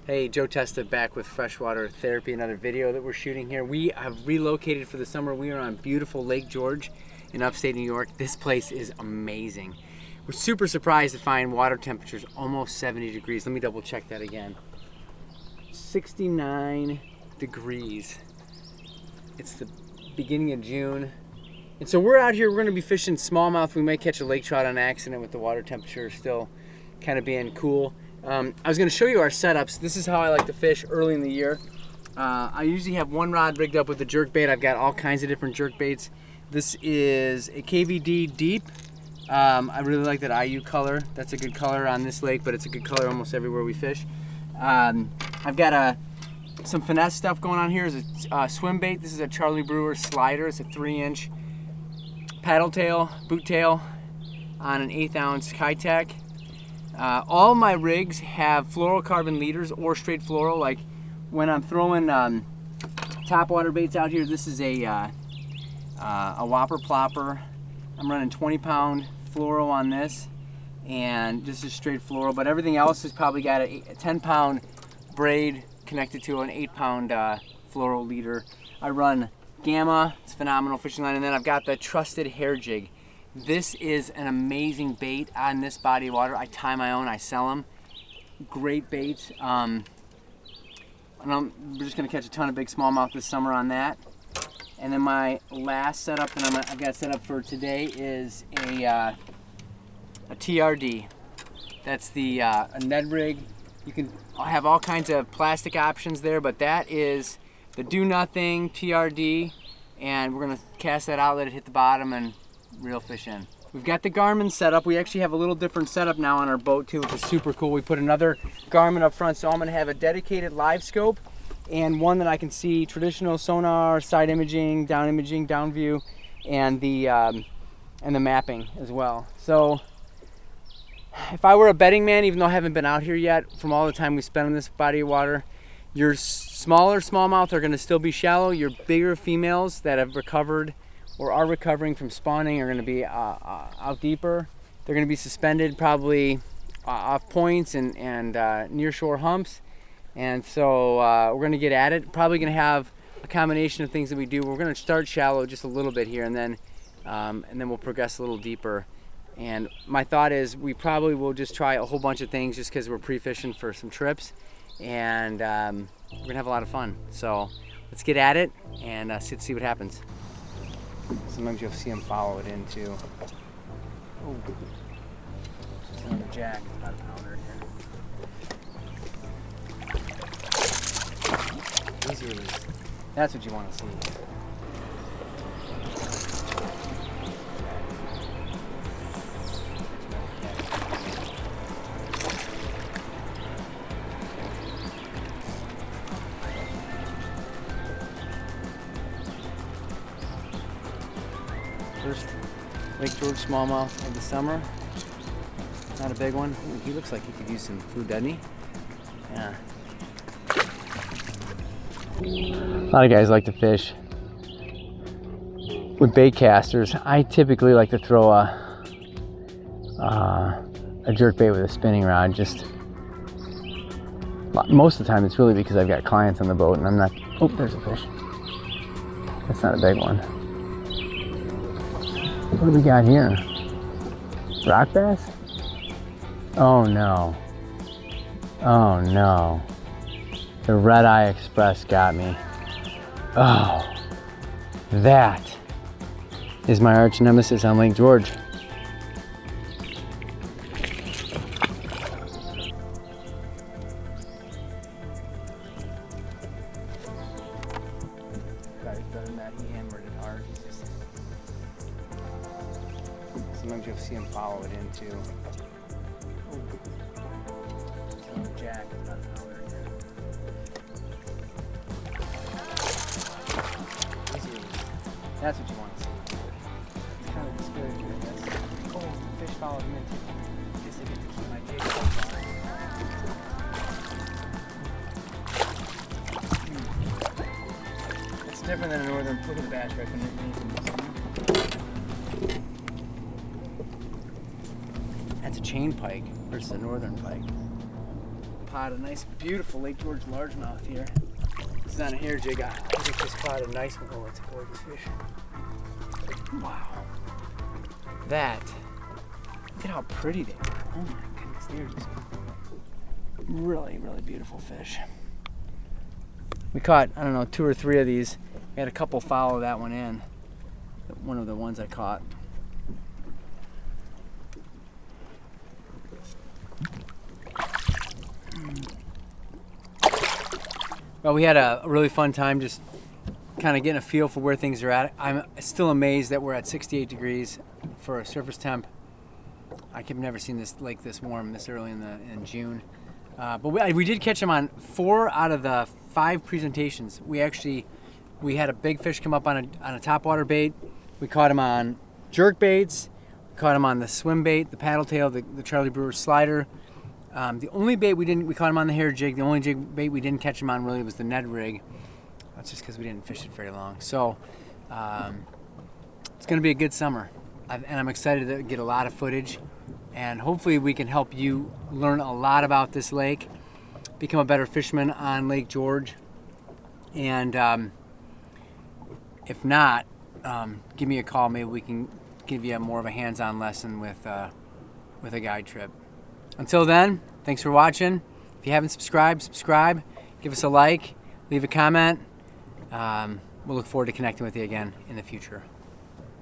Hey, Joe Testa back with Freshwater Therapy, another video that we're shooting here. We have relocated for the summer. We are on beautiful Lake George in upstate New York. This place is amazing. We're super surprised to find water temperatures almost 70 degrees. Let me double check that again. 69 degrees. It's the beginning of June. And so we're out here, we're gonna be fishing smallmouth. We might catch a lake trout on accident with the water temperature still kind of being cool. I was going to show you our setups. This is how I like to fish early in the year. I usually have one rod rigged up with a jerk bait. I've got all kinds of different jerk baits. This is a KVD Deep. I really like that IU color. That's a good color on this lake, but it's a good color almost everywhere we fish. I've got some finesse stuff going on here. Is a swim bait. This is a Charlie Brewer slider. It's a 3-inch paddle tail, boot tail on an 1/8 ounce Keitech. All my rigs have fluorocarbon leaders or straight fluoro. Like when I'm throwing topwater baits out here, this is a whopper plopper. I'm running 20-pound fluoro on this, and this is straight fluoro. But everything else has probably got a 10-pound braid connected to an 8-pound fluoro leader. I run Gamma, it's a phenomenal fishing line, and then I've got the trusted hair jig. This is an amazing bait on this body of water. I tie my own, I sell them. Great baits. And we're just gonna catch a ton of big smallmouth this summer on that. And then my last setup that I've got set up for today is a TRD. That's the a Ned rig. You can have all kinds of plastic options there, but that is the do nothing TRD. And we're gonna cast that out, let it hit the bottom, and reel fish in. We've got the Garmin set up. We actually have a little different setup now on our boat too, which is super cool. We put another Garmin up front, so I'm gonna have a dedicated Livescope and one that I can see traditional sonar, side imaging, down view, and the mapping as well. So if I were a betting man, even though I haven't been out here yet, from all the time we spent on this body of water, your smaller smallmouth are gonna still be shallow. Your bigger females that have recovered or are recovering from spawning are going to be out deeper. They're going to be suspended probably off points and near shore humps. And so we're going to get at it. Probably going to have a combination of things that we do. We're going to start shallow just a little bit here, and then we'll progress a little deeper. And my thought is we probably will just try a whole bunch of things just because we're pre-fishing for some trips, and we're going to have a lot of fun. So let's get at it and see what happens. Sometimes you'll see them follow it into. Oh, it's another jack. It's about a pounder here. Easy release. That's what you want to see. First Lake George smallmouth of the summer. Not a big one. Ooh, he looks like he could use some food, doesn't he? Yeah. A lot of guys like to fish with bait casters. I typically like to throw a jerk bait with a spinning rod. Just most of the time it's really because I've got clients on the boat and I'm not. Oh, there's a fish. That's not a big one. What do we got here? Rock bass? Oh no. Oh no. The Red Eye Express got me. Oh. That is my arch nemesis on Lake George. Better than that, he hammered it hard. Sometimes you'll see him follow it into. Oh, it's another jack. It's about a pounder here. Easy release. That's what you want to see. It's kind of discouraging, I guess. Oh, the fish followed him into. I guess I get to keep my jig on. It's different than a northern. Look at the bass right underneath. That's a chain pike versus a northern pike. caught a nice, beautiful Lake George largemouth here. This is on a hair jig. I think I just caught a nice one. Oh, it's a gorgeous fish. Wow. That. Look at how pretty they are. Oh my goodness, they're just really, really beautiful fish. We caught, I don't know, 2 or 3 of these. We had a couple follow that one in. One of the ones I caught. Well, we had a really fun time just kind of getting a feel for where things are at. I'm still amazed that we're at 68 degrees for a surface temp. I've never seen this lake this warm this early in June. But we did catch them on 4 out of the 5 presentations. We had a big fish come up on a topwater bait. We caught him on jerk baits. We caught him on the swim bait, the paddle tail, the Charlie Brewer slider. The only bait we caught him on the hair jig. The only bait we didn't catch him on really was the Ned rig. That's just because we didn't fish it very long. So it's going to be a good summer, and I'm excited to get a lot of footage. And hopefully we can help you learn a lot about this lake, become a better fisherman on Lake George. And if not, give me a call. Maybe we can give you more of a hands-on lesson with a guide trip. Until then, thanks for watching. If you haven't subscribed, subscribe. Give us a like. Leave a comment. We'll look forward to connecting with you again in the future.